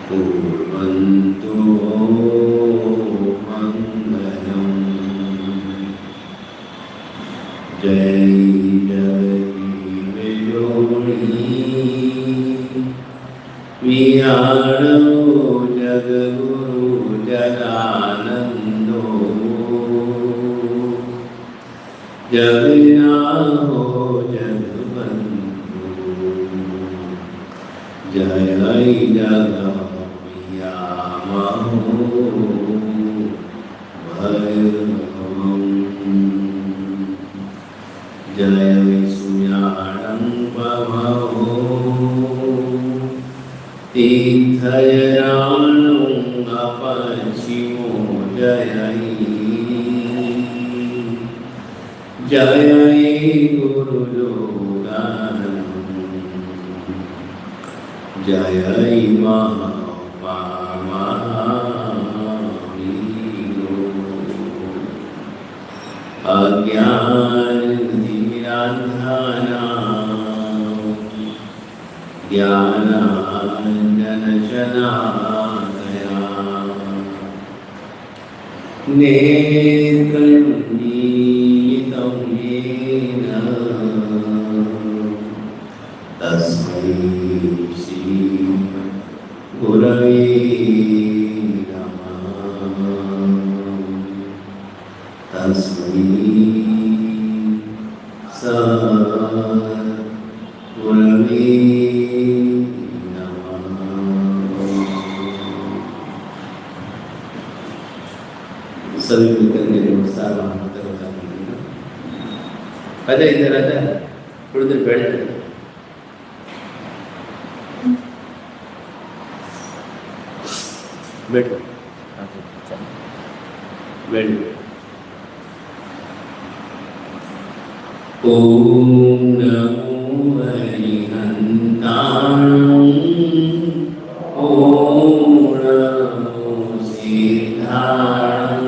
कुर्वन्तु मङ्गलम्। जय विहारो जगद्गुरु जगानन्दो जगन्नाथो जगबन्धु जय जगद्वियामहो भैरवम् जय विष्णुयाणं तीर्थयानं अपशिवो जय जय गुरुलोगानं जय महावीरो अज्ञानतिमिरान्धनानां ज्ञानाञ्जनशलाकया नेत्रोन्मीलितं येन तस्मै श्री गुरवे नमः। तस्मै गुरवे सभी मिलकर के नमस्कार वहाँ होता है। आजा इधर आजा, थोड़ी देर बैठ जा। बैठो बैठो। ओम नमो हरिहंताणं ओम नमो सिद्धाणं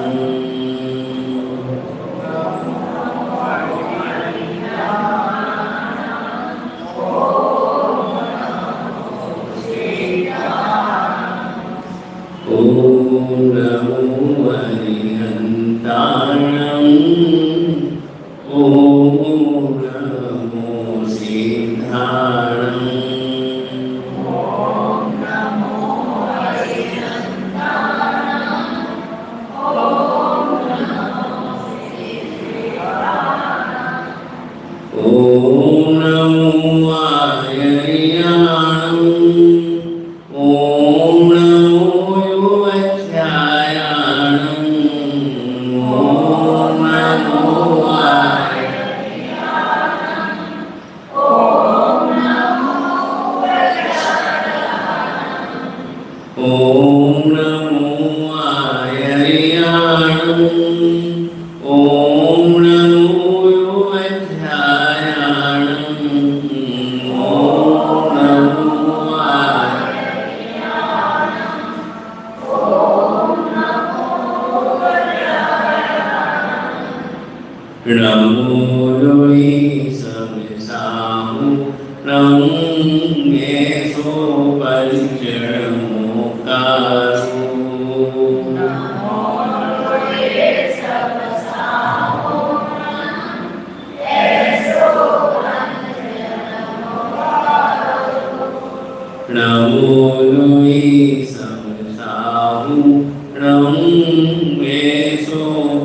ओम नमो हरिहंताणं ओम नमो सिद्धाणं ओम नमो हरिहंताणं ओम नमो सिद्धाणं ओम नमो आर्याणं ओम नमो योगध्यायाणं ओम नमो ओम नमो आर्याणं ओम नमो योगध्यायाणं ओम नमो नमो लोई समसामु नमो सो पंचमोकारो नमो लोई समसामु सो पंचमोकारो नमो लोई समसामु सो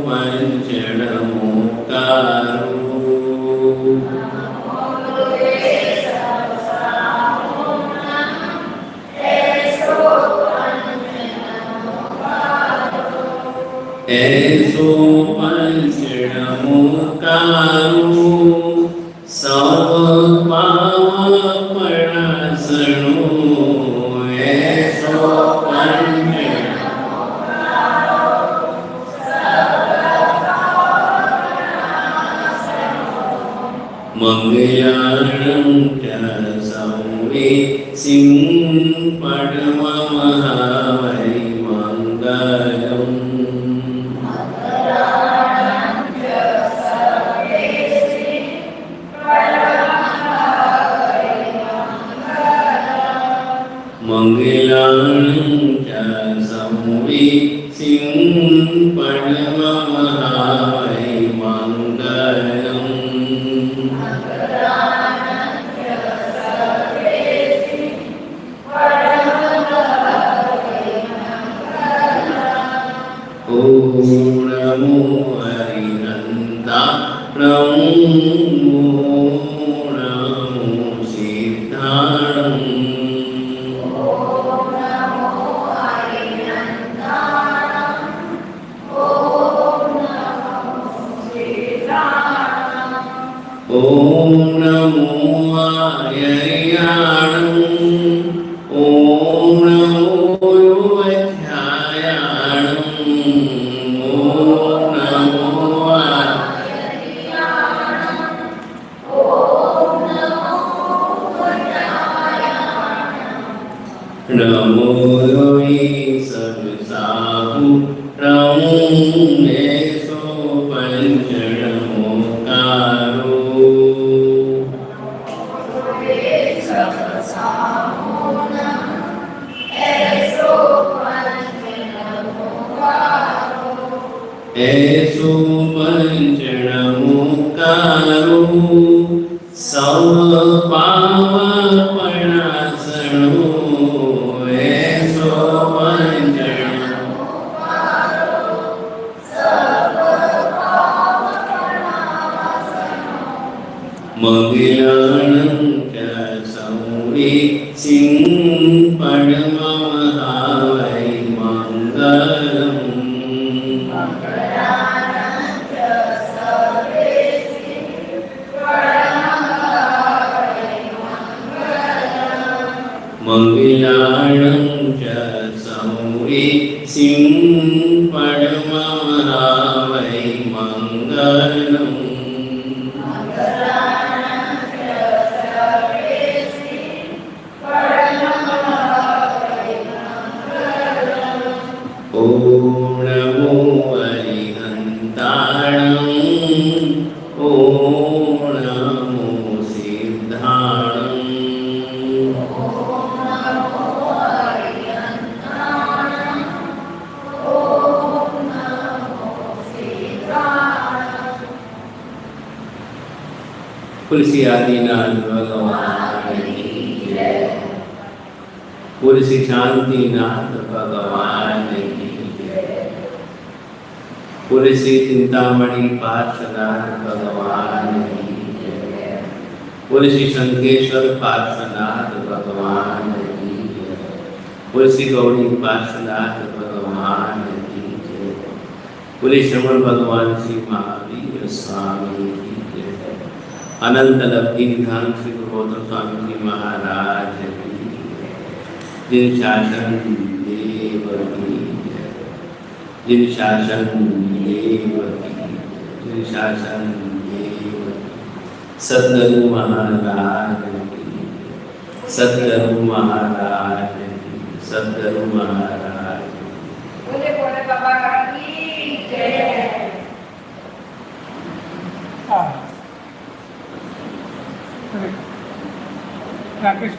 पंचमोकारो ऐसो पंचमोकारो सब पावपणासनो ऐसो मंगलानं च संवे सिं पद्ममहावै मंगलम् मंगलानं च संविसिं परममहावै मंगलम् ॐ नमो हरिहन्ताणं नमो सिद्धाणम् ॐ नमो आर्याणं ॐ नमो योऽध्यायाणं ॐ नमो नमो योगी सबसाहु रमो पंचनमोकारो ऐसो पंचनमोकारो सपावपणासनो ऐसो मंगलानं च संविसिं परममहावै मंगलम् मंगलानं च संविसिं परममहावै मंगलम् ॐ नमो हरिहन्ताणं ॐ नमो सिद्धाणम् तुलसी आदिनाथ भगवान की जय। तुलसी शांतिनाथ भगवान की जय। तुलसी चिंतामणि पार्श्वनाथ भगवान की जय। तुलसी शंकेश्वर पार्श्वनाथ भगवान की जय। तुलसी गौरी पार्श्वनाथ भगवान की जय। तुलसी श्रवण भगवान श्री महावीर स्वामी की जय। अनंत लब्धि निधान श्री गुरु गौतम स्वामी जी महाराज की जिन शासन देव की जिन शासन देव की जिन शासन देव की सतगुरु महाराज की सतगुरु महाराज की सतगुरु महाराज बोले बोले बाबा की जय। राकेश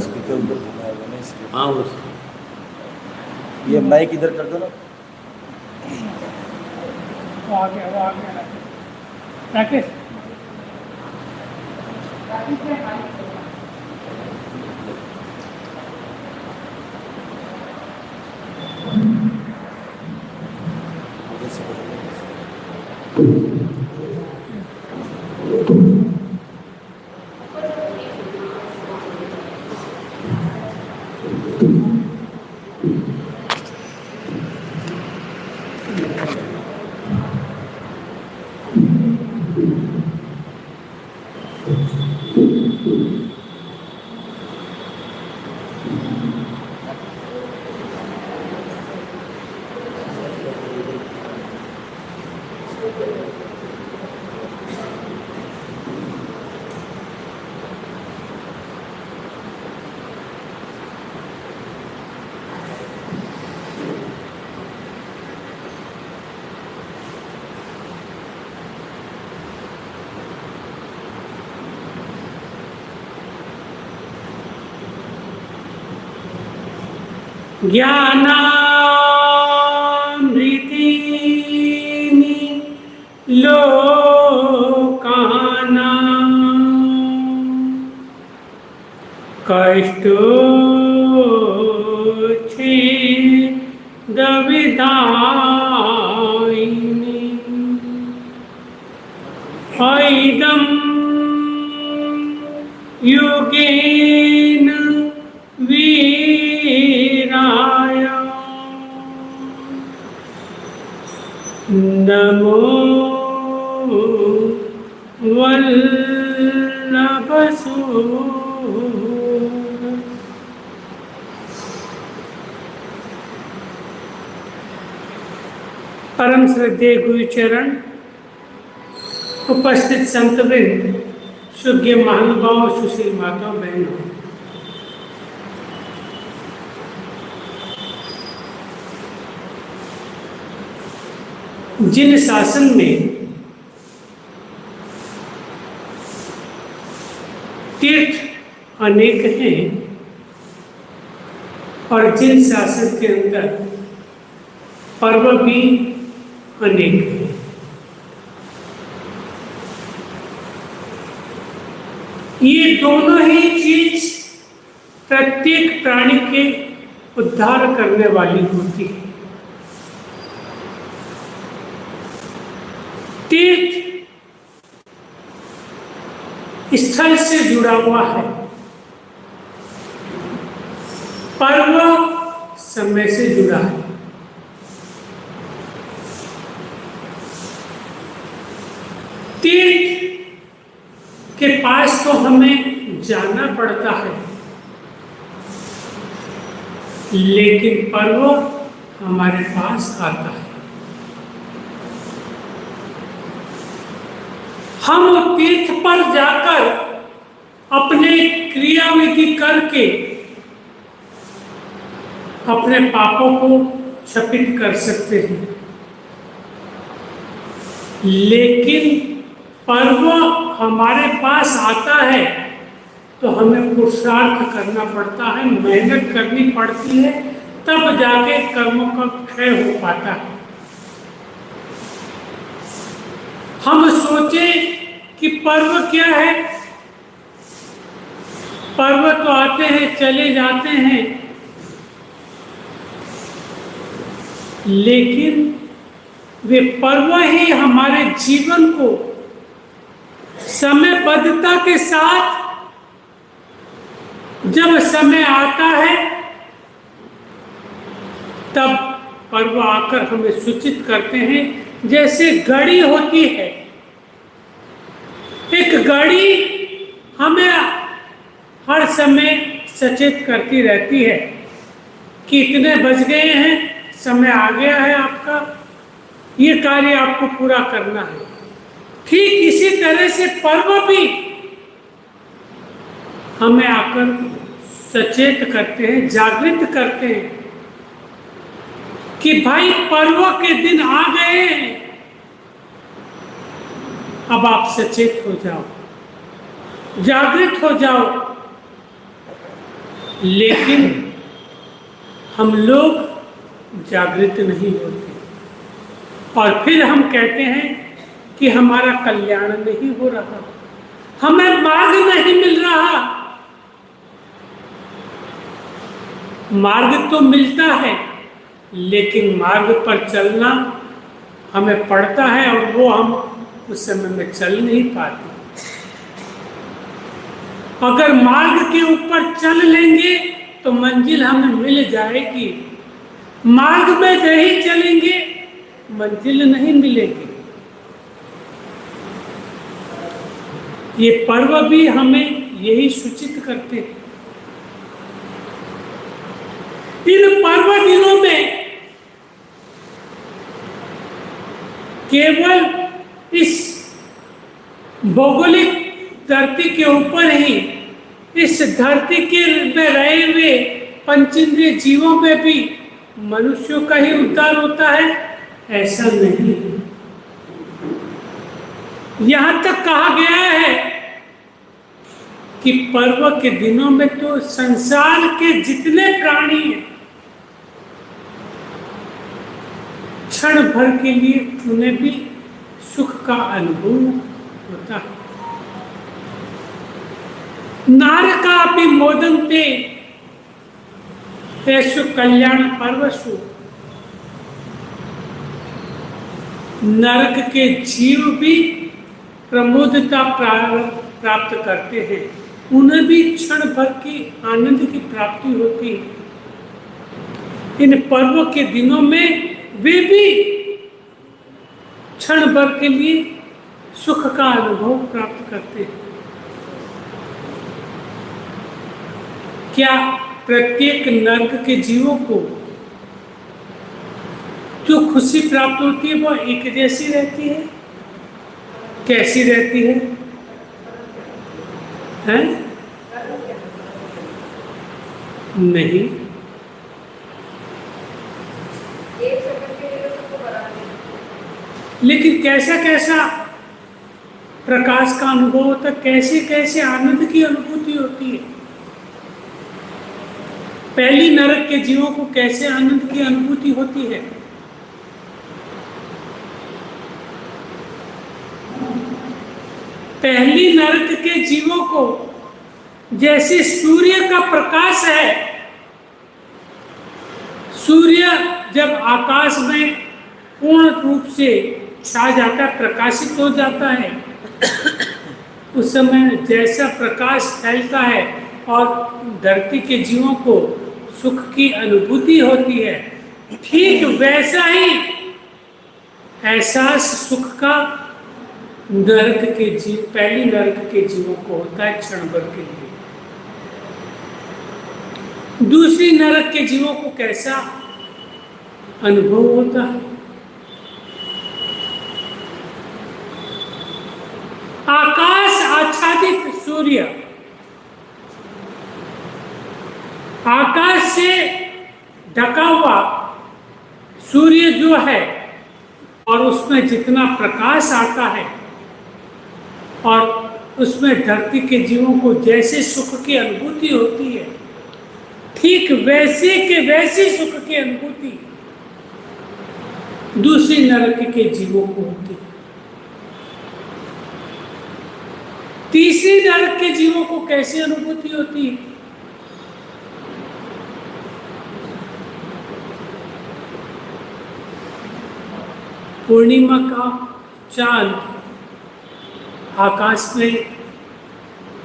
स्पीकर ऊपर घुमाया हुआ ना इसलिए। हाँ ये माइक इधर कर दो ना। वो आ गया राकेश ज्ञानामृतेनि लोकानां कष्टोच्छेदविदायिनी ऐदं योगेन वीराय नमो वल्लभसूर। परम श्रद्धेय गुरुचरण, उपस्थित संतवृंद, शुद्ध महानुभाव, सुशील माताओं बहनों, जिन शासन में तीर्थ अनेक हैं और जिन शासन के अंदर पर्व भी अनेक हैं, ये दोनों ही चीज प्रत्येक प्राणी के उद्धार करने वाली होती है। तीर्थ स्थल से जुड़ा हुआ है, पर्व समय से जुड़ा है। तीर्थ के पास तो हमें जाना पड़ता है, लेकिन पर्व हमारे पास आता है। हम तीर्थ पर जाकर अपने क्रियाविधि करके अपने पापों को क्षपित कर सकते हैं, लेकिन पर्व हमारे पास आता है तो हमें पुरुषार्थ करना पड़ता है, मेहनत करनी पड़ती है, तब जाके कर्मों का क्षय हो पाता है। हम सोचे कि पर्व क्या है, पर्व तो आते हैं चले जाते हैं, लेकिन वे पर्व ही हमारे जीवन को समयबद्धता के साथ जब समय आता है तब पर्व आकर हमें सूचित करते हैं। जैसे घड़ी होती है, एक घड़ी हमें हर समय सचेत करती रहती है कि इतने बज गए हैं, समय आ गया है आपका, ये कार्य आपको पूरा करना है। ठीक इसी तरह से पर्व भी हमें आकर सचेत करते हैं, जागृत करते हैं कि भाई पर्व के दिन आ गए हैं, अब आप सचेत हो जाओ, जागृत हो जाओ। लेकिन हम लोग जागृत नहीं होते और फिर हम कहते हैं कि हमारा कल्याण नहीं हो रहा, हमें मार्ग नहीं मिल रहा। मार्ग तो मिलता है, लेकिन मार्ग पर चलना हमें पड़ता है और वो हम उस समय में चल नहीं पाते। अगर मार्ग के ऊपर चल लेंगे तो मंजिल हमें मिल जाएगी, मार्ग में नहीं चलेंगे मंजिल नहीं मिलेगी। ये पर्व भी हमें यही सूचित करते हैं। इन पर्व दिनों में केवल इस भौगोलिक धरती के ऊपर ही, इस धरती के में रहे हुए पंचेंद्रिय जीवों में भी मनुष्यों का ही उद्धार होता है, ऐसा नहीं। यहाँ तक कहा गया है कि पर्व के दिनों में तो संसार के जितने प्राणी हैं क्षण भर के लिए उन्हें भी सुख का अनुभव होता है। नारकापि मोदन्ते तेषु कल्याण पर्वसु। नरक के जीव भी प्रमोदता प्राप्त करते हैं, उन्हें भी क्षण भर की आनंद की प्राप्ति होती है। इन पर्व के दिनों में वे भी क्षण भर के लिए सुख का अनुभव प्राप्त करते हैं। क्या प्रत्येक नरक के जीवों को जो खुशी प्राप्त होती है वो एक जैसी रहती है? कैसी रहती है? हैं? नहीं, एक सेकंड के लिए सबको बराबर है। लेकिन कैसा कैसा प्रकाश का अनुभव होता है, कैसे कैसे आनंद की अनुभूति होती है। पहली नरक के जीवों को कैसे आनंद की अनुभूति होती है? पहली नरक के जीवों को जैसे सूर्य का प्रकाश है, सूर्य जब आकाश में पूर्ण रूप से छा जाता है, प्रकाशित हो जाता है, उस समय जैसा प्रकाश फैलता है और धरती के जीवों को सुख की अनुभूति होती है, ठीक वैसा ही एहसास सुख का नरक के जीव, पहली नरक के जीवों को होता है क्षण भर के लिए। दूसरी नरक के जीवों को कैसा अनुभव होता है? आकाश आच्छादित सूर्य, आकाश से ढका हुआ सूर्य जो है और उसमें जितना प्रकाश आता है और उसमें धरती के जीवों को जैसे सुख की अनुभूति होती है, ठीक वैसे के वैसी सुख की अनुभूति दूसरी नरक के जीवों को होती है। तीसरी नरक के जीवों को कैसी अनुभूति होती है? पूर्णिमा का चांद आकाश में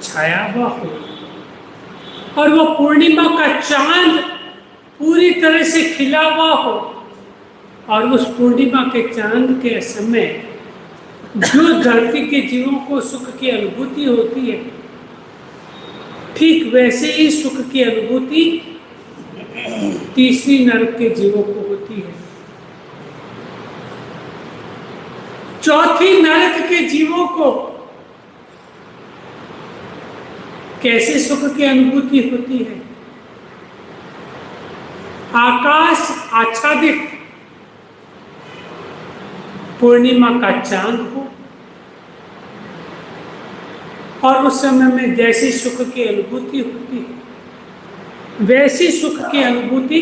छाया हुआ हो और वो पूर्णिमा का चांद पूरी तरह से खिला हुआ हो और उस पूर्णिमा के चांद के समय जो धरती के जीवों को सुख की अनुभूति होती है, ठीक वैसे ही सुख की अनुभूति तीसरी नरक के जीवों को होती है। चौथी नरक के जीवों को कैसे सुख की अनुभूति होती है? आकाश आच्छादित पूर्णिमा का चांद हो और उस समय में जैसी सुख की अनुभूति होती है, वैसी सुख की अनुभूति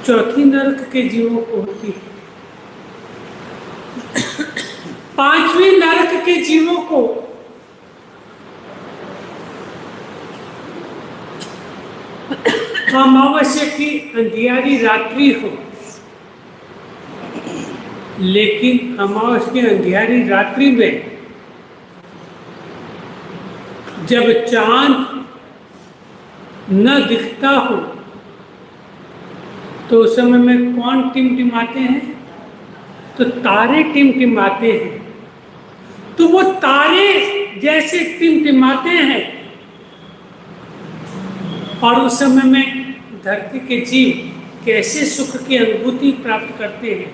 चौथी नरक के जीवों को होती है। पांचवी नरक के जीवों को अमावस्या की अंधियारी रात्रि हो, लेकिन अमावस्या की अंधियारी रात्रि में जब चांद न दिखता हो तो उस समय में कौन टिमटिमाते हैं? तो तारे टिमटिमाते हैं। तो वो तारे जैसे टिमटिमाते हैं और उस समय में धरती के जीव कैसे सुख की अनुभूति प्राप्त करते हैं,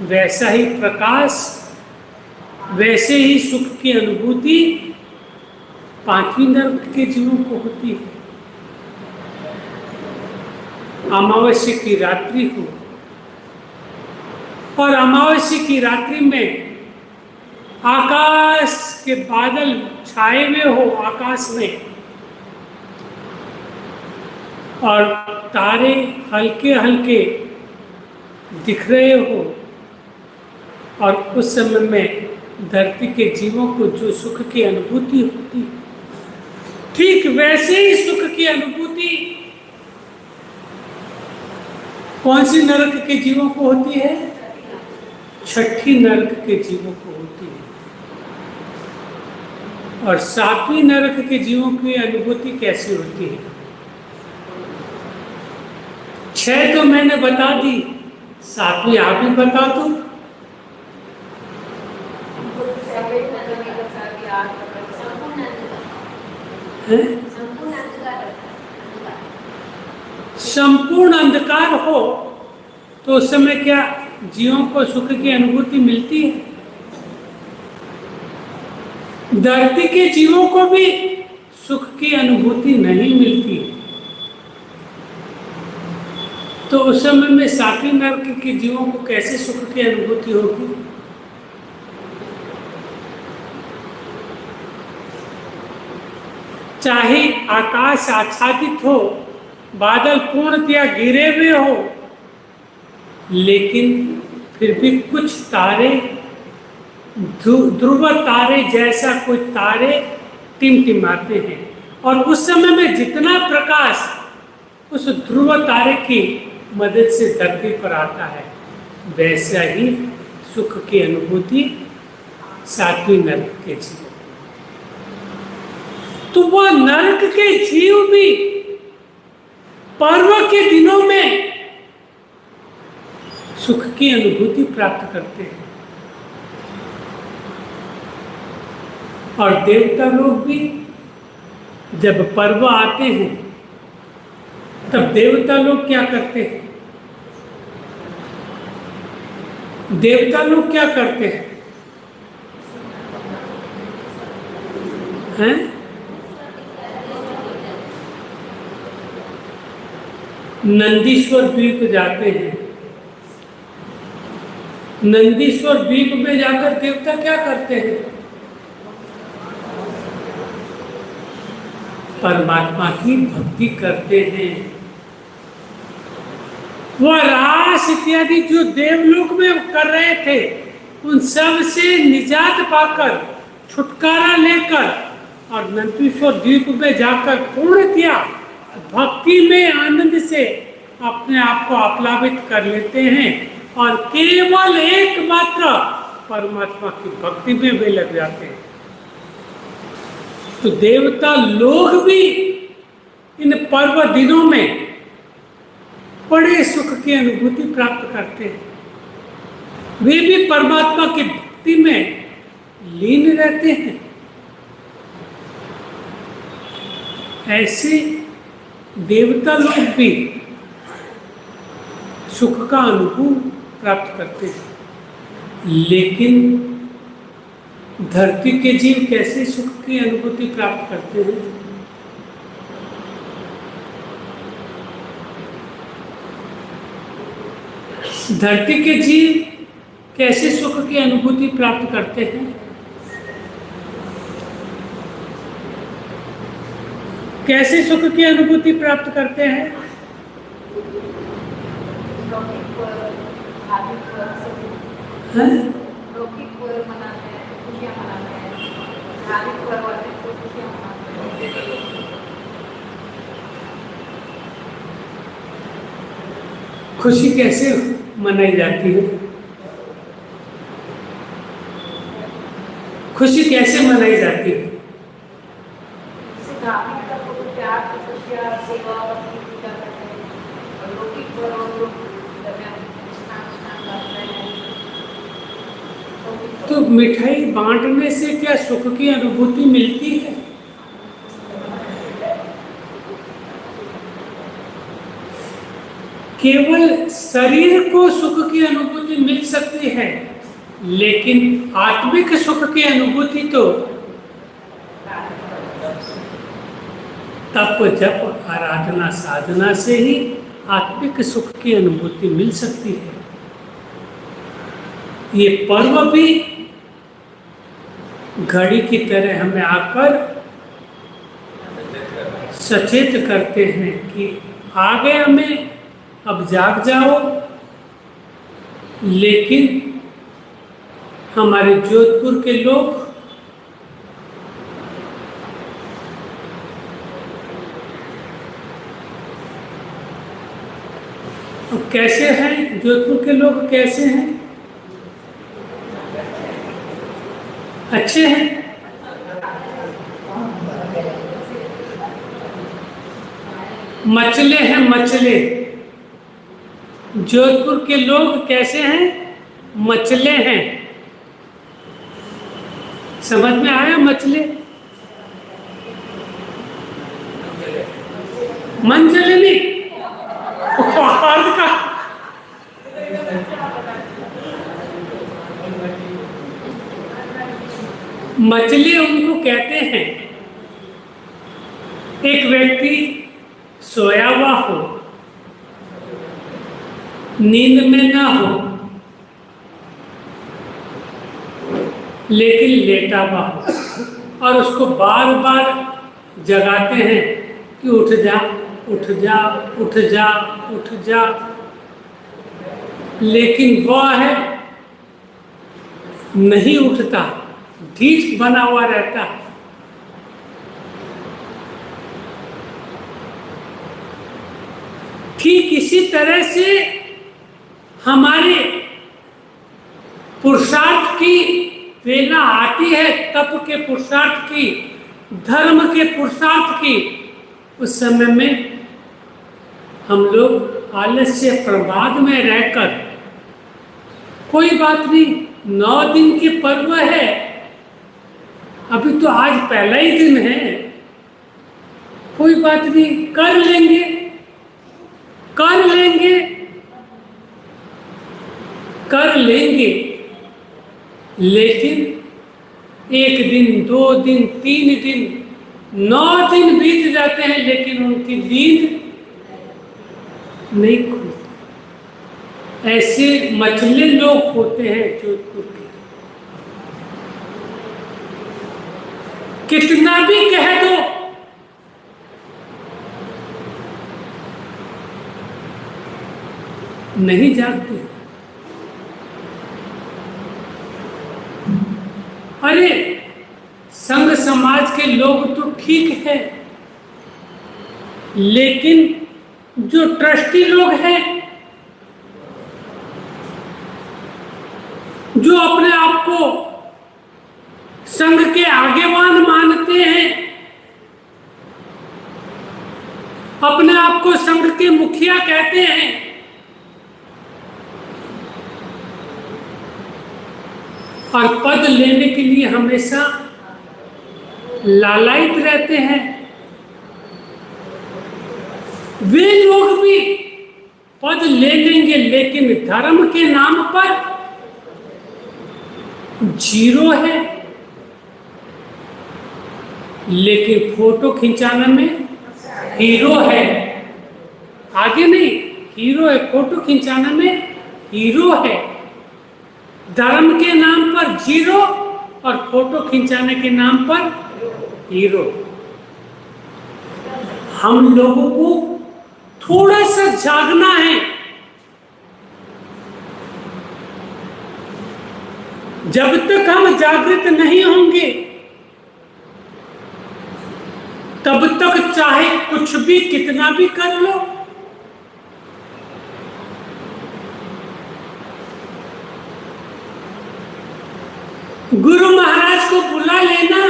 वैसा ही प्रकाश, वैसे ही सुख की अनुभूति पांचवी नरक के जीवों को होती है। अमावस्या की रात्रि हो और अमावस्या की रात्रि में आकाश के बादल छाए हुए हो आकाश में और तारे हल्के हल्के दिख रहे हो और उस समय में धरती के जीवों को जो सुख की अनुभूति होती है, ठीक वैसे ही सुख की अनुभूति कौन सी नरक के जीवों को होती है? छठी नरक के जीवों को होती है। और सातवीं नरक के जीवों की अनुभूति कैसी होती है? 6 तो मैंने बता दी, 7वीं आप ही बता दो। संपूर्ण अंधकार हो तो उस समय क्या जीवों को सुख की अनुभूति मिलती है? धरती के जीवों को भी सुख की अनुभूति नहीं मिलती। तो उस समय में 7वीं नरक के जीवों को कैसे सुख की अनुभूति होगी? चाहे आकाश आच्छादित हो, बादल पूर्णतया घिरे हुए हो, लेकिन फिर भी कुछ तारे, ध्रुव तारे जैसा कुछ तारे टिमटिमाते हैं, और उस समय में जितना प्रकाश उस ध्रुव तारे की मदद से धरती पर आता है, वैसा ही सुख की अनुभूति 7वीं नरक के जीव। तो वह नरक के जीव भी पर्व के दिनों में सुख की अनुभूति प्राप्त करते हैं, और देवता लोग भी जब पर्व आते हैं तब देवता लोग क्या करते हैं? देवता लोग क्या करते हैं? नंदीश्वर द्वीप जाते हैं। नंदीश्वर द्वीप में जाकर देवता क्या करते हैं? परमात्मा की भक्ति करते हैं। वह रास इत्यादि जो देवलोक में कर रहे थे, उन सब से निजात पाकर, छुटकारा लेकर, और नंदीश्वर द्वीप में जाकर पूर्णतया भक्ति में आनंद से अपने आप को आप्लावित कर लेते हैं, और केवल एकमात्र परमात्मा की भक्ति में वे लग जाते हैं। तो देवता लोग भी इन पर्व दिनों में बड़े सुख की अनुभूति प्राप्त करते हैं। वे भी परमात्मा की भक्ति में लीन रहते हैं। ऐसे देवता लोग भी सुख का अनुभव प्राप्त करते हैं, लेकिन धरती के जीव कैसे सुख की अनुभूति प्राप्त करते हैं? धरती के जीव कैसे सुख की अनुभूति प्राप्त करते हैं? कैसे सुख की अनुभूति प्राप्त करते हैं? लौकिक पर्व मनाते हैं, खुशियां मनाते हैं, धार्मिक पर्व आते हैं तो खुशियां मनाते हैं। खुशी कैसे मनाई जाती है? खुशी कैसे मनाई जाती है? धार्मिक पर्व को प्यार, तपस्या, सेवा, भक्ति पूजा करते हैं, और लौकिक पर्व लोग स्नान करते हैं। तो मिठाई बांटने से क्या सुख की अनुभूति मिलती है? केवल शरीर को सुख की अनुभूति मिल सकती है, लेकिन आत्मिक सुख की अनुभूति तो तप जप आराधना साधना से ही आत्मिक सुख की अनुभूति मिल सकती है। ये पर्व भी घड़ी की तरह हमें आकर सचेत करते हैं कि आ गए हमें, अब जाग जाओ, लेकिन हमारे जोधपुर के लोग कैसे हैं? जोधपुर के लोग कैसे हैं? अच्छे हैं। मचले हैं, मचले। जोधपुर के लोग कैसे हैं? मचले हैं। समझ में आया? मचले, मंचले नहीं, पहाड़ का। मचले उनको कहते हैं। एक व्यक्ति सोया हुआ हो, नींद में ना हो, लेकिन लेटा हुआ हो और उसको बार बार जगाते हैं कि उठ जा, उठ जा, उठ जा, उठ जा, लेकिन वह है नहीं उठता, ढीठ बना हुआ रहता। ठीक इसी तरह से हमारे पुरुषार्थ की वेला आती है, तप के पुरुषार्थ की, धर्म के पुरुषार्थ की। उस समय में हम लोग आलस्य प्रमाद में रहकर, कोई बात नहीं, 9 दिन के पर्व है, अभी तो आज पहला ही दिन है, कोई बात नहीं, कर लेंगे, कर लेंगे, कर लेंगे। लेकिन 1 दिन, 2 दिन, 3 दिन, 9 दिन बीत जाते हैं, लेकिन उनकी नींद नहीं खुलती। ऐसे मचले लोग होते हैं जोधपुर के। कितना भी कह दो, नहीं जागते। अरे संघ समाज के लोग तो ठीक है, लेकिन जो ट्रस्टी लोग हैं, जो अपने आप को संघ के आगेवान मानते हैं, अपने आप को संघ के मुखिया कहते हैं, और पद लेने के लिए हमेशा लालायित रहते हैं, वे लोग भी पद ले लेंगे, लेकिन धर्म के नाम पर जीरो है। लेकिन फोटो खिंचाने में हीरो है, आगे नहीं, हीरो है, फोटो खिंचाने में हीरो है। धर्म के नाम पर जीरो और फोटो खिंचाने के नाम पर हीरो। हम लोगों को थोड़ा सा जागना है। जब तक हम जागृत नहीं होंगे, तब तक चाहे कुछ भी कितना भी कर लो, गुरु महाराज को बुला लेना,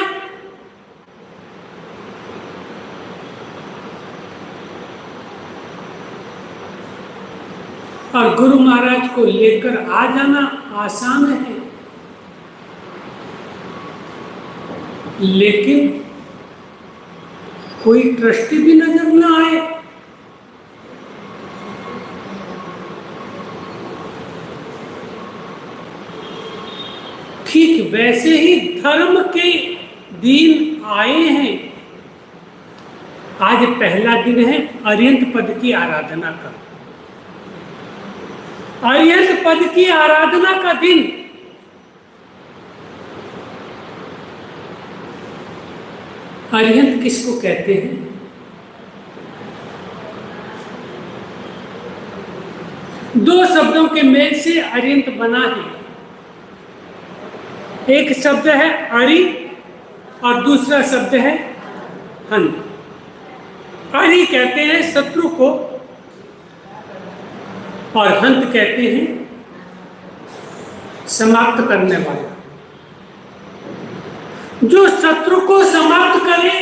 और गुरु महाराज को लेकर आ जाना आसान है, लेकिन कोई ट्रस्टी भी नजर न आए। ठीक वैसे ही धर्म के दिन आए हैं। आज पहला दिन है अर्यंत पद की आराधना का। अर्यंत पद की आराधना का दिन अर्यंत किसको कहते हैं? दो शब्दों के मेल से अर्यंत बना है। एक शब्द है अरि और दूसरा शब्द है हंत। अरि कहते हैं शत्रु को और हंत कहते हैं समाप्त करने वाला। जो शत्रु को समाप्त करे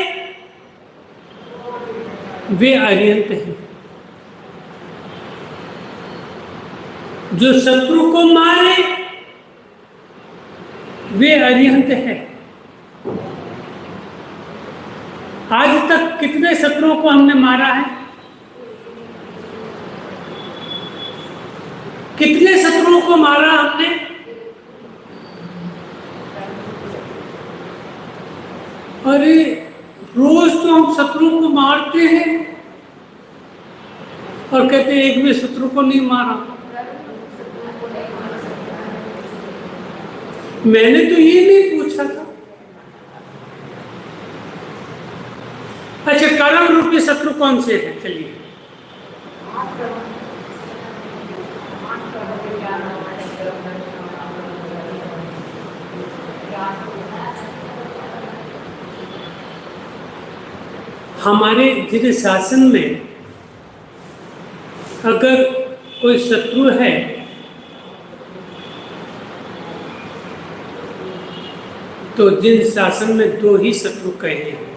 वे अर्यंत हैं। जो शत्रु को मारे वे अर्यंत है। आज तक कितने शत्रुओं को हमने मारा है? कितने शत्रुओं को मारा हमने? अरे रोज तो हम शत्रुओं को मारते हैं और कहते हैं एक भी शत्रु को नहीं मारा। मैंने तो ये नहीं पूछा था। अच्छा, कर्म रूपी शत्रु कौन से है? चलिए, हमारे जिस शासन में अगर कोई शत्रु है तो जिन शासन में दो ही शत्रु कहे हैं,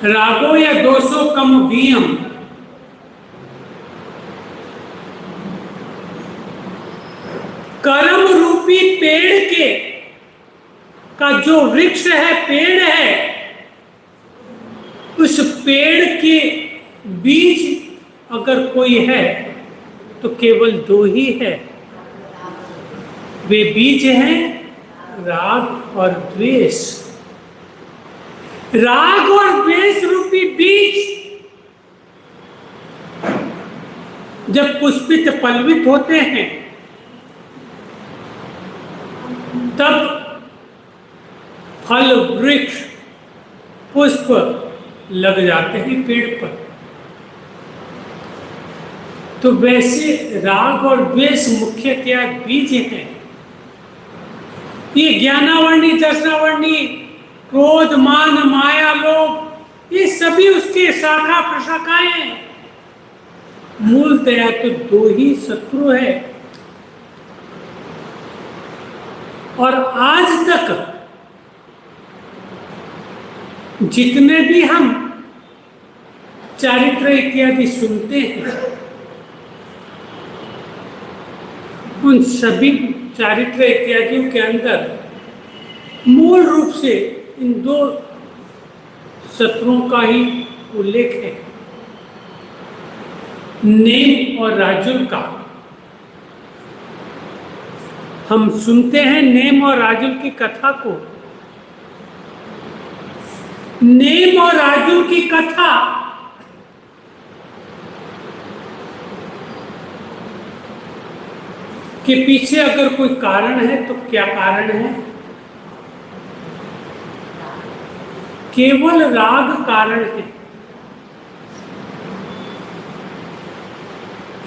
रागो या दोषो कम बियम। कर्म रूपी पेड़ के का जो वृक्ष है, पेड़ है, उस पेड़ के बीज अगर कोई है तो केवल दो ही है। वे बीज हैं राग और द्वेष। राग और द्वेष रूपी बीज जब पुष्पित पल्लवित होते हैं तब फल, वृक्ष, पुष्प लग जाते हैं पेड़ पर। तो वैसे राग और द्वेष मुख्यतया बीज हैं। ये ज्ञानावर्णी, दर्शनावर्णी, क्रोध, मान, माया, लोभ, ये सभी उसके शाखा प्रशाखाएं हैं। मूलतया तो दो ही शत्रु है। और आज तक जितने भी हम चारित्र इत्यादि सुनते हैं, उन सभी चारित्र इत्यादियों के अंदर मूल रूप से इन दो शत्रुओं का ही उल्लेख है, नेम और राजुल का। हम सुनते हैं नेम और राजुल की कथा को। नेम और राजुल की कथा के पीछे अगर कोई कारण है तो क्या कारण है? केवल राग कारण है।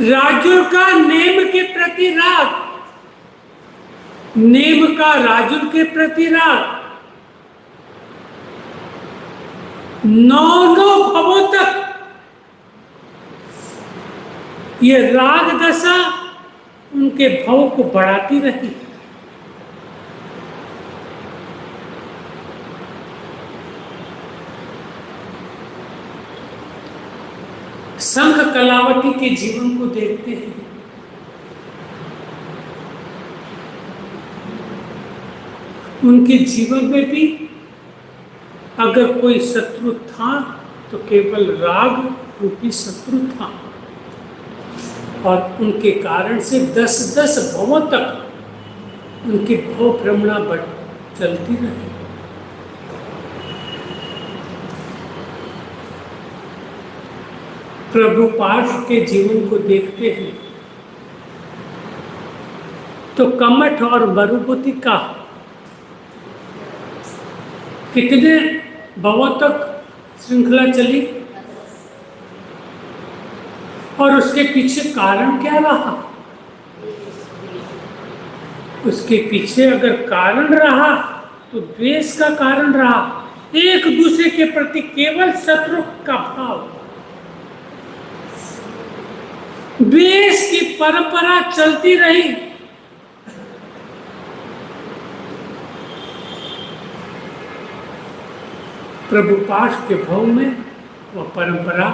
राजुल का नेम के प्रति राग, नेम का राजुल के प्रति राग, 9 भवों तक ये राग दशा उनके भाव को बढ़ाती रही। संघ कलावती के जीवन को देखते हैं। उनके जीवन में भी अगर कोई शत्रु था तो केवल राग रूपी शत्रु था और उनके कारण से 10-10 भवों तक उनकी भव भ्रमणा चलती रही। प्रभु पार्थ के जीवन को देखते हैं तो कमठ और मरुभूति का कितने भवों तक श्रृंखला चली? और उसके पीछे कारण क्या रहा? उसके पीछे अगर कारण रहा तो द्वेष का कारण रहा, एक दूसरे के प्रति केवल शत्रु का भाव, द्वेष की परंपरा चलती रही। प्रभु पाश के भाव में वह परंपरा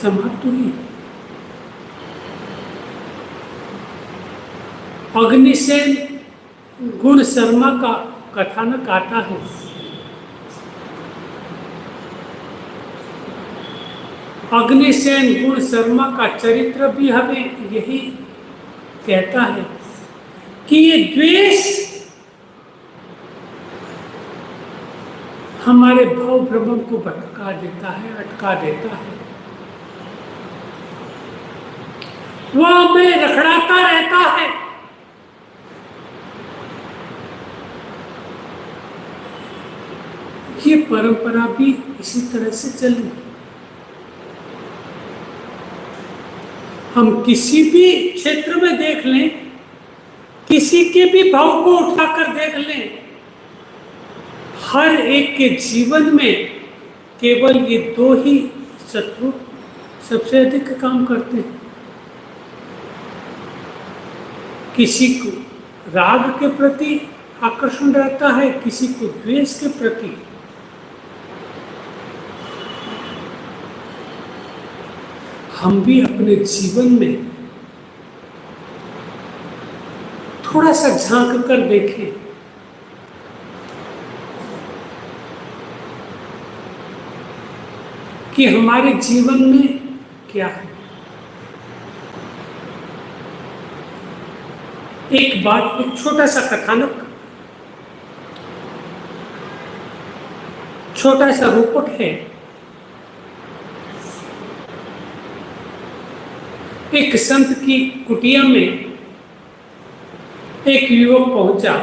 समाप्त हुई। अग्निसेन गुण शर्मा का कथानक आता है। अग्निसेन गुण शर्मा का चरित्र भी हमें यही कहता है कि ये द्वेष हमारे भाव भ्रमण को भटका देता है, अटका देता है। वह हमें रखड़ाता रहता है। ये परंपरा भी इसी तरह से चली। हम किसी भी क्षेत्र में देख लें, किसी के भी भाव को उठाकर देख लें, हर एक के जीवन में केवल ये दो ही शत्रु सबसे अधिक काम करते हैं। किसी को राग के प्रति आकर्षण रहता है, किसी को द्वेष के प्रति। हम भी अपने जीवन में थोड़ा सा झांक कर देखें, कि हमारे जीवन में क्या है। एक बात, एक छोटा सा कथानक, छोटा सा रूपक है। एक संत की कुटिया में एक युवक पहुंचा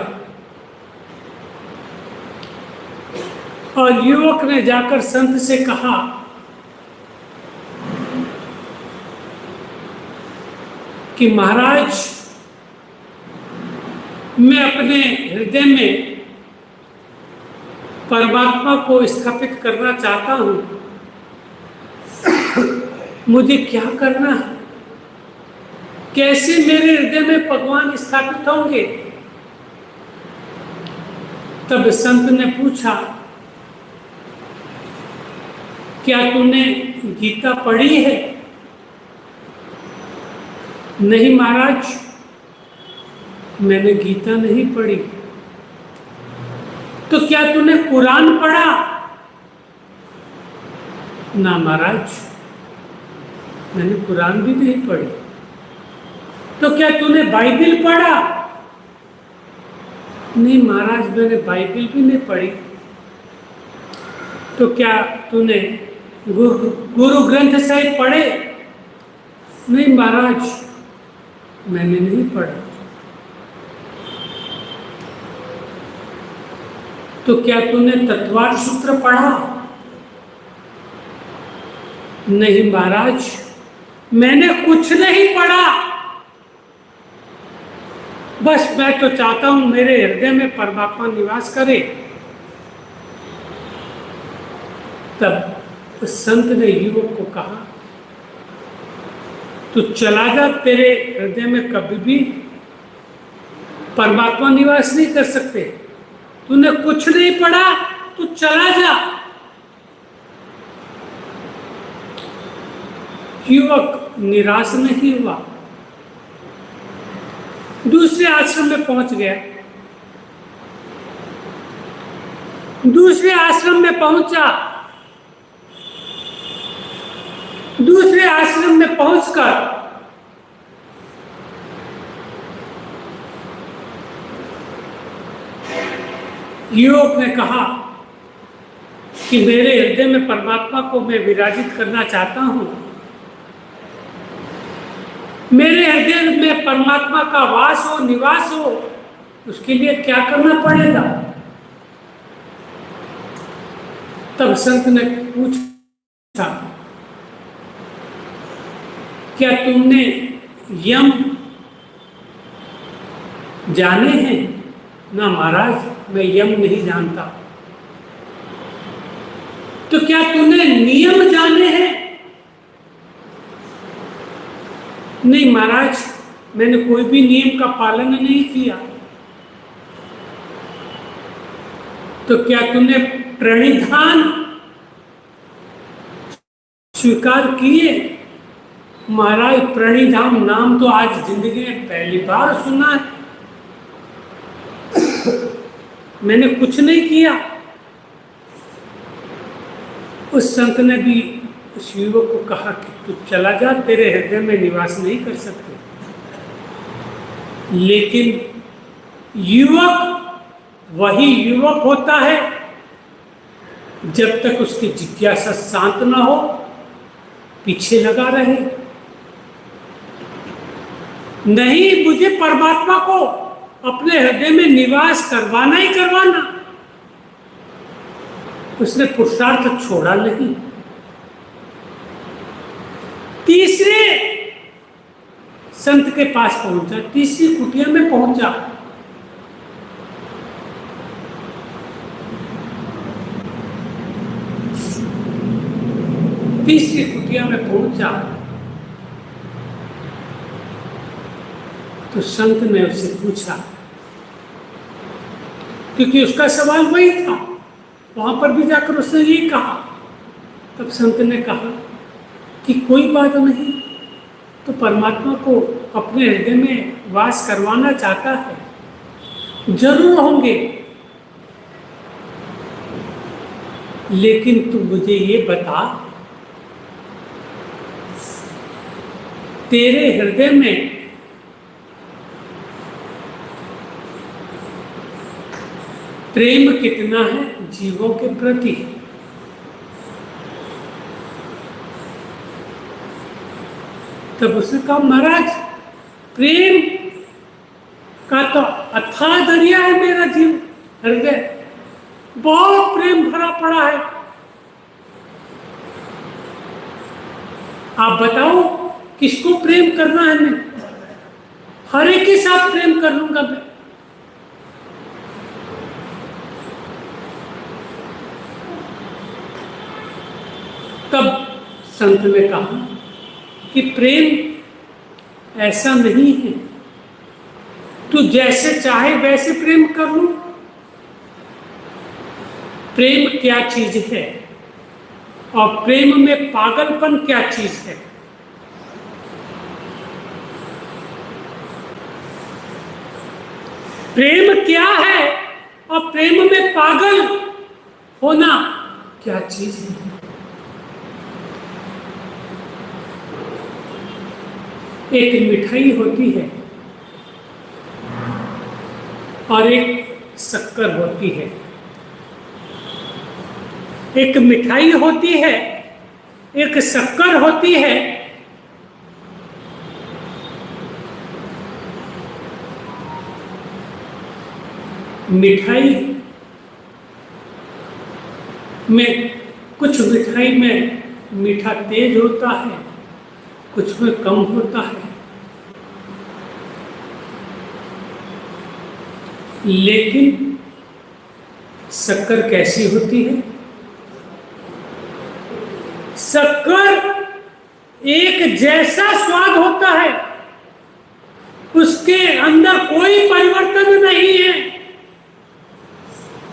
और युवक ने जाकर संत से कहा कि महाराज, मैं अपने हृदय में परमात्मा को स्थापित करना चाहता हूं, मुझे क्या करना है? कैसे मेरे हृदय में भगवान स्थापित होंगे? तब संत ने पूछा, क्या तूने गीता पढ़ी है? नहीं महाराज, मैंने गीता नहीं पढ़ी। तो क्या तूने कुरान पढ़ा? ना महाराज, मैंने कुरान भी नहीं पढ़ी। तो क्या तूने बाइबिल पढ़ा? नहीं महाराज, मैंने बाइबिल भी नहीं पढ़ी। तो क्या तूने गुरु ग्रंथ साहिब पढ़े? नहीं महाराज, मैंने नहीं पढ़ा। तो क्या तूने तत्वार्थ सूत्र पढ़ा? नहीं महाराज, मैंने कुछ नहीं पढ़ा। बस मैं तो चाहता हूं मेरे हृदय में परमात्मा निवास करे। तब उस संत ने युवक को कहा, तू चला जा, तेरे हृदय में कभी भी परमात्मा निवास नहीं कर सकते। तूने कुछ नहीं पढ़ा, तू चला जा। युवक निराश नहीं हुआ, दूसरे आश्रम में पहुंच गया। दूसरे आश्रम में पहुंचा। दूसरे आश्रम में पहुंचकर युवक ने कहा कि मेरे हृदय में परमात्मा को मैं विराजित करना चाहता हूं। मेरे हृदय में परमात्मा का वास हो, निवास हो, उसके लिए क्या करना पड़ेगा? तब संत ने पूछा क्या तुमने यम जाने हैं? ना महाराज, मैं यम नहीं जानता। तो क्या तूने नियम जाने हैं? नहीं महाराज, मैंने कोई भी नियम का पालन नहीं किया। तो क्या तूने प्रणिधान स्वीकार किए? महाराज, प्रणिधान नाम तो आज जिंदगी में पहली बार सुना है। मैंने कुछ नहीं किया। उस संत ने भी उस युवक को कहा कि तू चला जा, तेरे हृदय में निवास नहीं कर सकते। लेकिन युवक वही युवक होता है जब तक उसकी जिज्ञासा शांत ना हो, पीछे लगा रहे। नहीं, मुझे परमात्मा को अपने हृदय में निवास करवाना ही करवाना। उसने पुरुषार्थ छोड़ा नहीं। तीसरे संत के पास पहुंचा, तीसरी कुटिया में पहुंचा। तीसरी कुटिया में पहुंचा तो संत ने उससे पूछा, क्योंकि उसका सवाल वही था, वहां पर भी जाकर उसने ये कहा। तब संत ने कहा कि कोई बात नहीं, तो परमात्मा को अपने हृदय में वास करवाना चाहता है, जरूर होंगे। लेकिन तू मुझे ये बता, तेरे हृदय में प्रेम कितना है जीवों के प्रति? तब उसने कहा, महाराज, प्रेम का तो अथाह दरिया है मेरा जीव हृदय, बहुत प्रेम भरा पड़ा है। आप बताओ किसको प्रेम करना है? मैं हर एक के साथ प्रेम कर लूंगा मैं। तब संत ने कहा कि प्रेम ऐसा नहीं है, तू जैसे चाहे वैसे प्रेम कर लूं। प्रेम क्या चीज है और प्रेम में पागलपन क्या चीज है? प्रेम क्या है और प्रेम में पागल होना क्या चीज है? एक मिठाई होती है और एक शक्कर होती है। एक मिठाई होती है, एक शक्कर होती है। मिठाई में कुछ मिठाई में मीठा तेज होता है, कुछ में कम होता है। लेकिन शक्कर कैसी होती है? शक्कर एक जैसा स्वाद होता है, उसके अंदर कोई परिवर्तन नहीं है,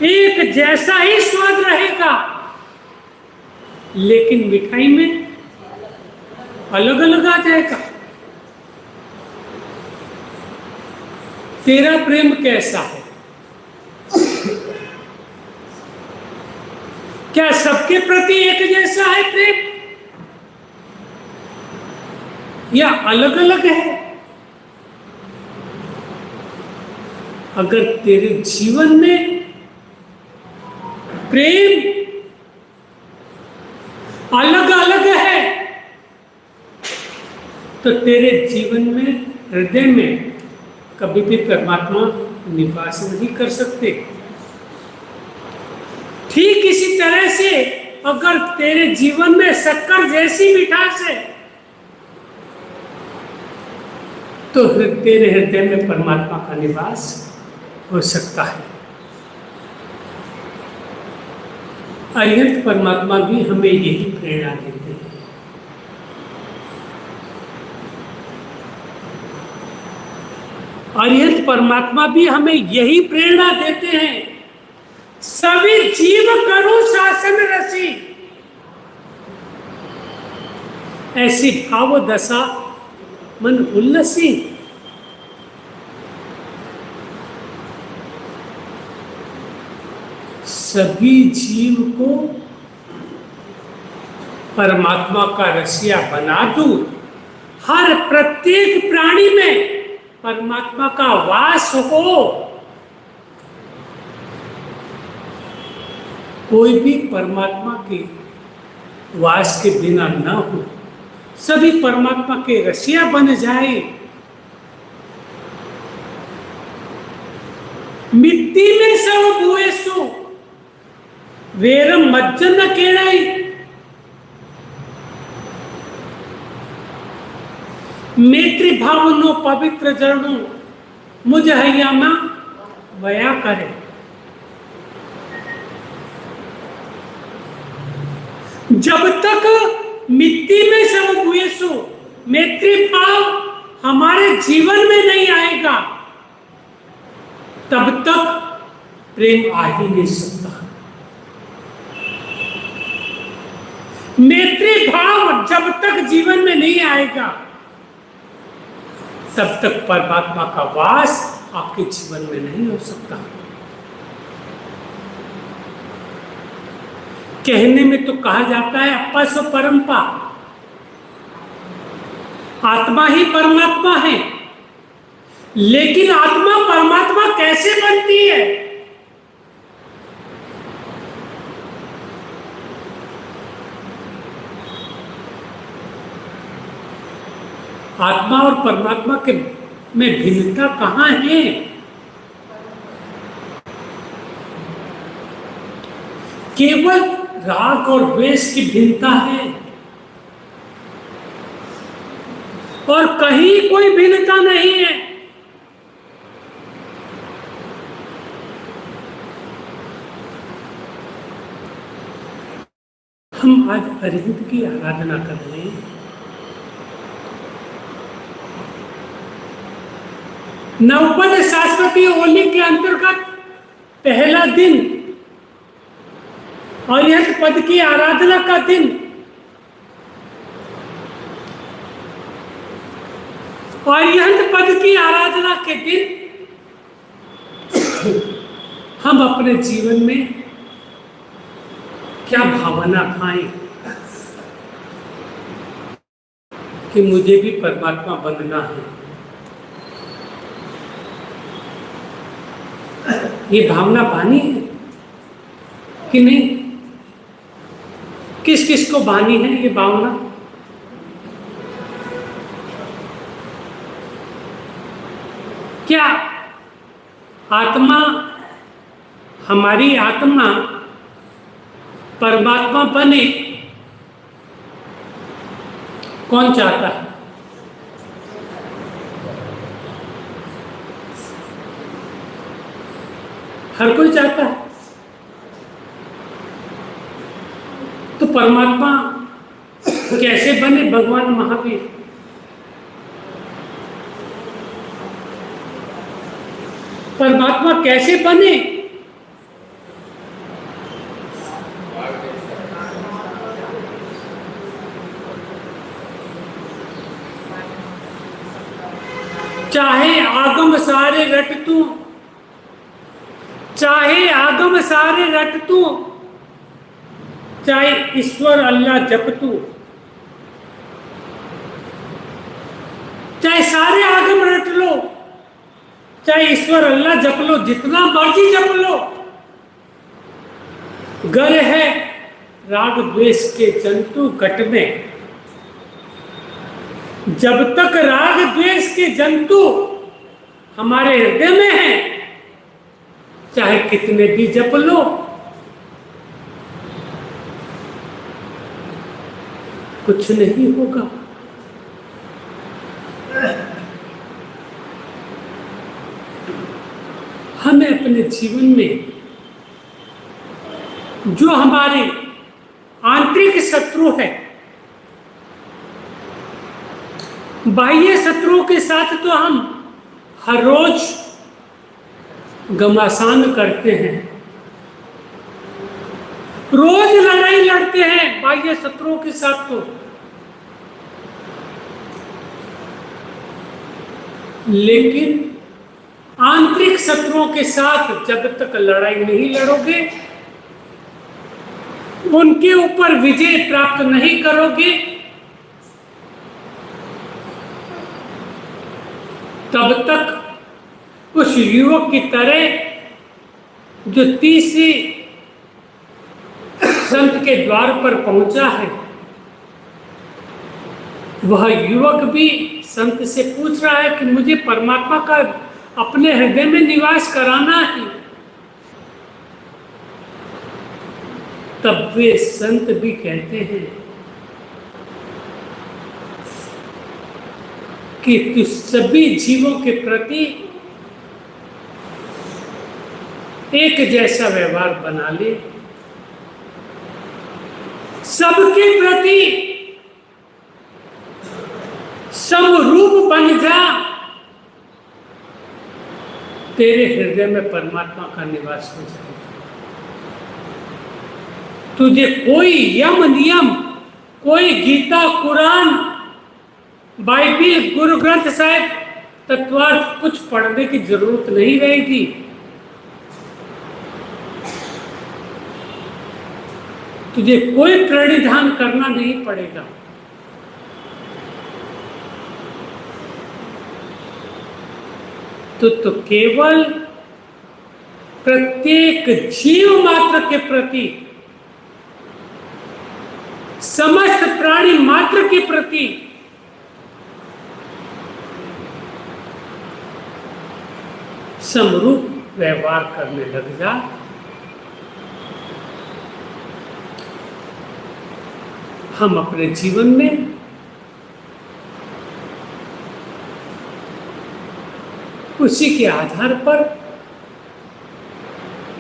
एक जैसा ही स्वाद रहेगा। लेकिन मिठाई में अलग अलग आ जाएगा। तेरा प्रेम कैसा है? क्या सबके प्रति एक जैसा है प्रेम या अलग अलग है? अगर तेरे जीवन में प्रेम अलग अलग है तो तेरे जीवन में, हृदय में कभी भी परमात्मा निवास नहीं कर सकते। ठीक इसी तरह से अगर तेरे जीवन में शक्कर जैसी मिठास है तो तेरे हृदय में परमात्मा का निवास हो सकता है। अरिहंत परमात्मा भी हमें यही प्रेरणा देते हैं। अरिहंत परमात्मा भी हमें यही प्रेरणा देते हैं, सभी जीव करो शासन रसी, ऐसी भाव दशा मन उल्लसी। सभी जीव को परमात्मा का रसिया बना दूं, हर प्रत्येक प्राणी में परमात्मा का वास हो, कोई भी परमात्मा के वास के बिना न हो, सभी परमात्मा के रसिया बन जाए। मिट्टी में सब बुए सो वेरम मज्जन केड़ाई, मैत्री भावनो पवित्र जरणो मुझ हयामा वया करे। जब तक मिट्टी में सब बुए सो मैत्री भाव हमारे जीवन में नहीं आएगा, तब तक प्रेम आ ही नहीं सकता। मैत्री भाव जब तक जीवन में नहीं आएगा, तब तक परमात्मा का वास आपके जीवन में नहीं हो सकता। कहने में तो कहा जाता है अपा सो परंपा, आत्मा ही परमात्मा है, लेकिन आत्मा परमात्मा कैसे बनती है? आत्मा और परमात्मा के में भिन्नता कहाँ है? केवल राग और द्वेष की भिन्नता है, और कहीं कोई भिन्नता नहीं है। हम आज अरिहंत की आराधना कर रहे हैं। नवपद शाश्वती होली के अंतर्गत पहला दिन अरिहंत पद की आराधना का दिन। अरिहंत पद की आराधना के दिन हम अपने जीवन में क्या भावना पाएं कि मुझे भी परमात्मा बनना है। ये भावना बानी है कि नहीं? किस किस को बानी है ये भावना? क्या आत्मा, हमारी आत्मा परमात्मा बने? कौन चाहता है? हर कोई चाहता है। तो परमात्मा कैसे बने? भगवान महावीर परमात्मा कैसे बने? चाहे आगम सारे रट तू, चाहे आगम सारे रट तू, चाहे ईश्वर अल्लाह जप तू, चाहे सारे आगम रट लो, चाहे ईश्वर अल्लाह जप लो, जितना मर्जी जप लो, गर है राग द्वेष के जंतु घट में। जब तक राग द्वेष के जंतु हमारे हृदय में हैं, चाहे कितने भी जप लो, कुछ नहीं होगा। हमें अपने जीवन में जो हमारे आंतरिक शत्रु है, बाह्य शत्रुओं के साथ तो हम हर रोज घमासान करते हैं, रोज लड़ाई लड़ते हैं बाह्य शत्रुओं के साथ तो, लेकिन आंतरिक शत्रुओं के साथ जब तक लड़ाई नहीं लड़ोगे, उनके ऊपर विजय प्राप्त नहीं करोगे, तब तक उस युवक की तरह जो तीसरी संत के द्वार पर पहुंचा है, वह युवक भी संत से पूछ रहा है कि मुझे परमात्मा का अपने हृदय में निवास कराना है। तब वे संत भी कहते हैं कि तू सभी जीवों के प्रति एक जैसा व्यवहार बना ले, सबके प्रति समरूप बन जा, तेरे हृदय में परमात्मा का निवास हो जाएगा। तुझे कोई यम नियम, कोई गीता, कुरान, बाइबिल, गुरु ग्रंथ साहिब, तत्वार्थ कुछ पढ़ने की जरूरत नहीं रहेगी। तुझे कोई प्रणिधान करना नहीं पड़ेगा। तो केवल प्रत्येक जीव मात्र के प्रति, समस्त प्राणी मात्र के प्रति समरूप व्यवहार करने लग जा। हम अपने जीवन में उसी के आधार पर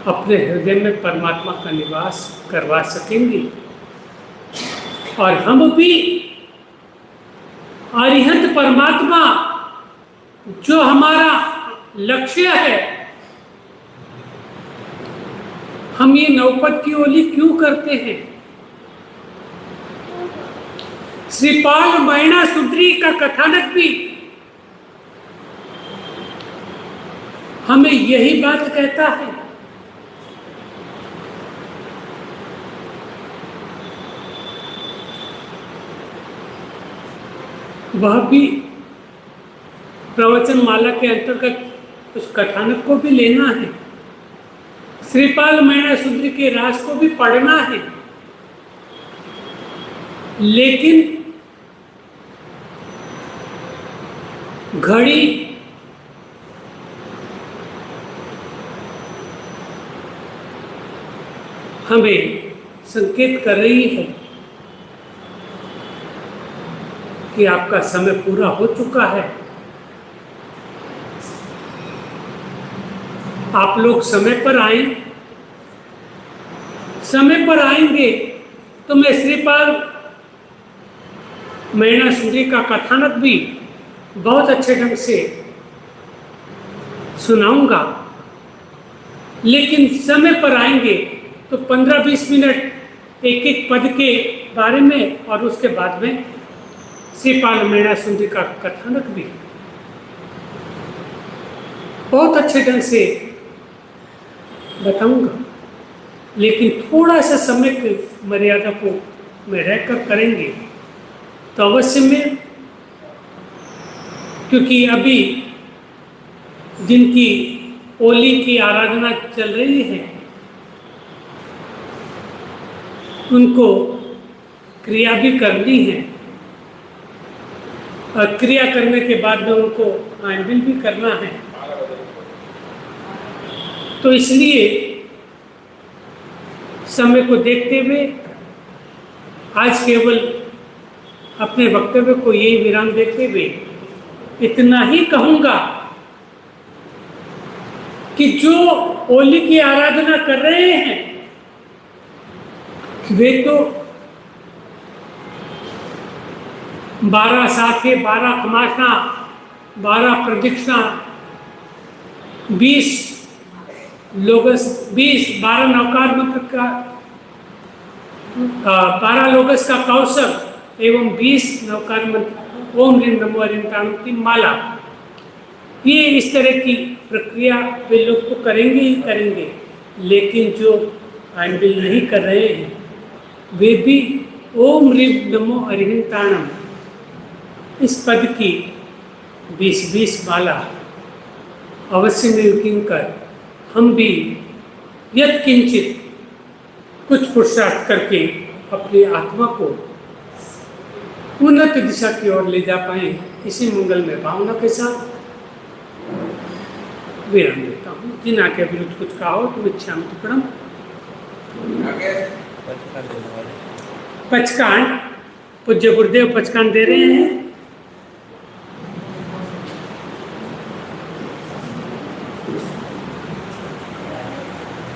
अपने हृदय में परमात्मा का निवास करवा सकेंगे, और हम भी अरिहंत परमात्मा जो हमारा लक्ष्य है, हम ये नौपद की ओली क्यों करते हैं? श्रीपाल मैना सुंदरी का कथानक भी हमें यही बात कहता है। वह भी प्रवचन माला के अंतर्गत उस कथानक को भी लेना है, श्रीपाल मैना सुंदरी के रास को भी पढ़ना है, लेकिन घड़ी हमें संकेत कर रही है कि आपका समय पूरा हो चुका है। आप लोग समय पर आए, समय पर आएंगे तो मैं श्रीपाल मैना सुंदरी का कथानक भी बहुत अच्छे ढंग से सुनाऊंगा, लेकिन समय पर आएंगे तो 15-20 मिनट एक एक पद के बारे में और उसके बाद में श्रीपाल मैना सुंदरी का कथानक भी बहुत अच्छे ढंग से बताऊंगा, लेकिन थोड़ा सा समय की मर्यादा को में रहकर करेंगे तो अवश्य में, क्योंकि अभी जिनकी ओली की आराधना चल रही है उनको क्रिया भी करनी है, और क्रिया करने के बाद में उनको आंबिल भी करना है। तो इसलिए समय को देखते हुए आज केवल अपने वक्तव्य को यही विराम देते हुए इतना ही कहूँगा कि जो होली की आराधना कर रहे हैं वे तो 12 साखे, 12 खमासना, 12 प्रदक्षिणा, 20 नवकार मंत्र का 12 लोगस का कौशल एवं 20 नवकार मंत्र ओम ह्रीं नमो हरिंताणम की माला, ये इस तरह की प्रक्रिया वे लोग तो करेंगे ही करेंगे, लेकिन जो आइनबिल नहीं कर रहे हैं वे भी ओम ह्रीं नमो हरिंताणम इस पद की 20-20 माला अवश्य निर्किन कर हम भी यत्किंचित कुछ पुरुषार्थ करके अपनी आत्मा को उन्नत दिशा की ओर ले जा पाए, इसी मंगल में भावना के साथ विराम देता हूँ। जिन आज्ञा विरुद्ध कुछ कहा हो तो इच्छाम तुकड़म। पचकांड पूज्य गुरुदेव पचकांड दे रहे हैं।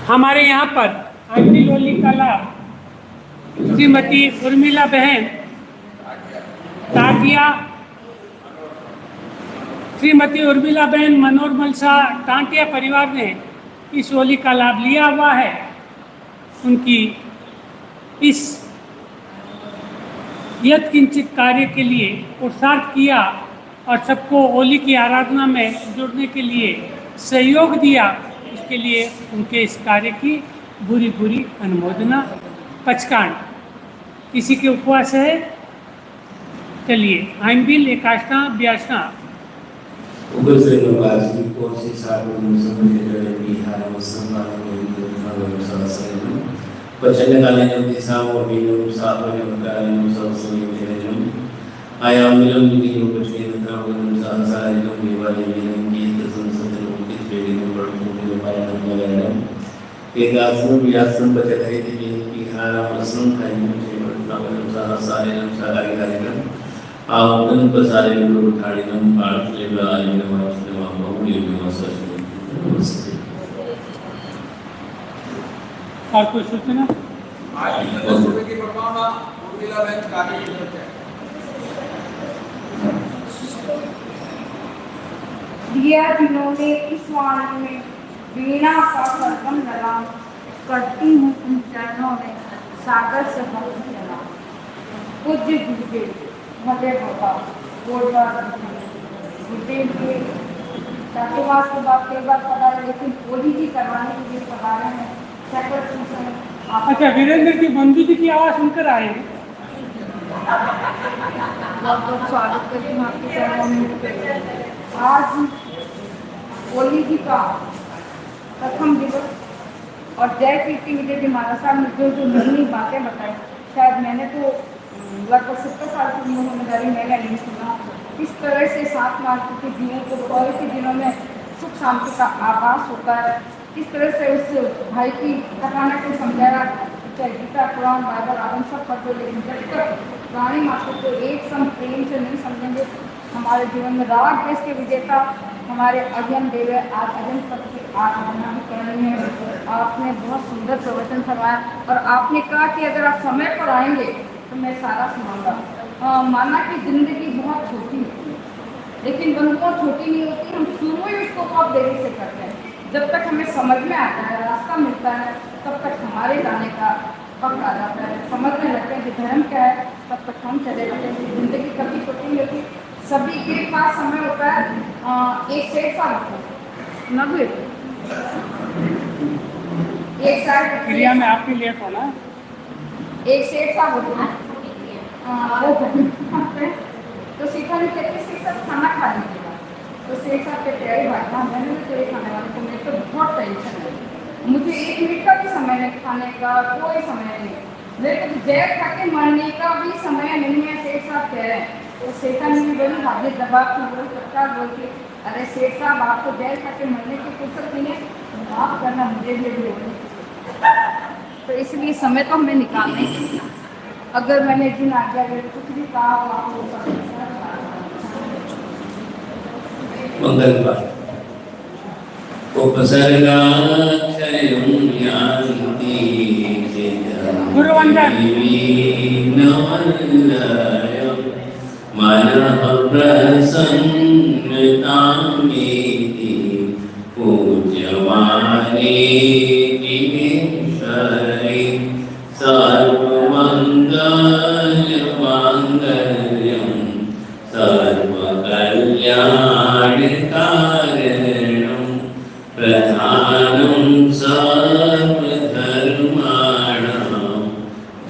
हमारे यहाँ पर आंटी लोली कला श्रीमती उर्मिला बहन टाटिया, श्रीमती उर्मिला बहन मनोरमल शाह टाटिया परिवार ने इस होली का लाभ लिया हुआ है। उनकी इस यत्किंचित कार्य के लिए पुरुषार्थ किया और सबको होली की आराधना में जुड़ने के लिए सहयोग दिया, इसके लिए उनके इस कार्य की बुरी बुरी अनुमोदना। पचकांड किसी के उपवास है, चलिए आइनबिल एकाशना ब्यासना उग्र से नवाजी कोशिश आगुन समझे बिहार मुसलमान में सासरम पचन काले दिशा और बिनु साहब काले सबसमेतम आयाम मिलन की उपचेन कावन सासायन विवादे मिलन की संसदन की ट्रेडिंग बड़ों पायन मलयालम एकासम व्यासम बचते थे बिहार मुसलमान कायम कावन सासायन सागारिकारम आउटन प्रसारे में उठाड़िनम पार्ट लेवल आलिम वास्तव में बहुली नमस्ते। और कोई सूचना? की परमाणु उर्मिला बहन कार्य करते हैं। दिया जिन्होंने इस वाणी में वीणा का सरगम लगा, करती हूँ उन चरणों में सागर से भक्त चला। पूज्य गुरुदेव भले बाबा गोडवा गुरुदेव के चातुर्मास के बाद कई बार पधारे, लेकिन होली जी करवाने के लिए पधारे हैं। अच्छा, वीरेंद्र की बंधु जी की आवाज सुनकर आए हैं। बहुत बहुत स्वागत करती हूँ आपके चरणों में। आज होली जी का प्रथम दिवस और जय कीर्ति विजय जी महाराज साहब ने जो जो नई नई बातें बताई, शायद मैंने तो लगभग 70 साल की उम्र में जारी मैंने नहीं सुना। इस तरह से 7 मार्च के दिनों को होली के दिनों में सुख शांति का आभास होता है। इस तरह से उस भाई की कथानक से समझाया, चाहे गीता पुराण बाइबल आदम सब पढ़ लो, लेकिन जब तक रानी माता को एक सम प्रेम से नहीं समझेंगे, हमारे जीवन में राग देश के विजेता हमारे अध्ययन देव आज अध्ययन पद की आराधना भी करनी है। आपने बहुत सुंदर प्रवचन करवाया और आपने कहा कि अगर आप समय पर आएंगे तो मैं सारा सुनाऊंगा। माना कि जिंदगी बहुत छोटी है, लेकिन बंधुओं छोटी नहीं होती, हम शुरू ही उसको बहुत देरी से करते हैं। जब तक हमें समझ में आता है, रास्ता मिलता है, तब तक हमारे जाने का वक्त आ जाता है। समझने लगते हैं कि धर्म क्या है, तब तक हम चले जाते हैं। जिंदगी कभी छोटी नहीं होती, सभी के पास समय होता है। एक सेठ साहब होता है, एक साल क्रिया में आपके लिए कौन है? एक सेठ साहब होते हैं, वो तो सीखा नहीं कहते सेठ साहब खाना खा लीजिएगा, तो सेठ साहब के तैयारी बांटना, मैंने भी तेरे खाने वाले को, मेरे को बहुत टेंशन है, मुझे 1 मिनट का भी समय नहीं, खाने का कोई समय नहीं, मेरे को जहर खा के मरने का भी समय नहीं है, सेठ साहब कह रहे हैं। तो सेठा ने भी बोली हाजिर जवाब की बोल सकता बोल के, अरे सेठ साहब आपको जहर खा के मरने की फुर्सत नहीं है, माफ करना मुझे भी अभी होगी। तो इसलिए समय तो हमें निकालना ही, अगर मैंने जिन आज्ञा कुछ भी कहा हो आपको मंगलवार उपसर्गाक्षयं यान्ति गुरुवन्दन। चित्तविनवलयं मनः प्रसन्नतामेति पूज्यमाने विनेश्वरे सर्वमङ्गलमाङ्गल्यं सर्वकल्याणकारणं प्रधानं सर्वधर्माणां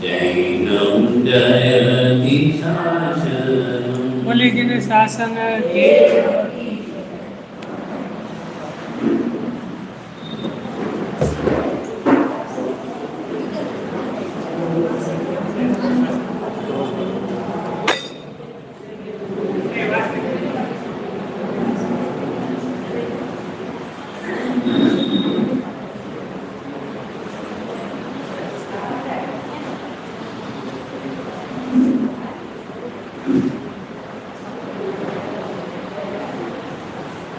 जैनं जयति शासनम्। बोलिए जिन्हें शासन है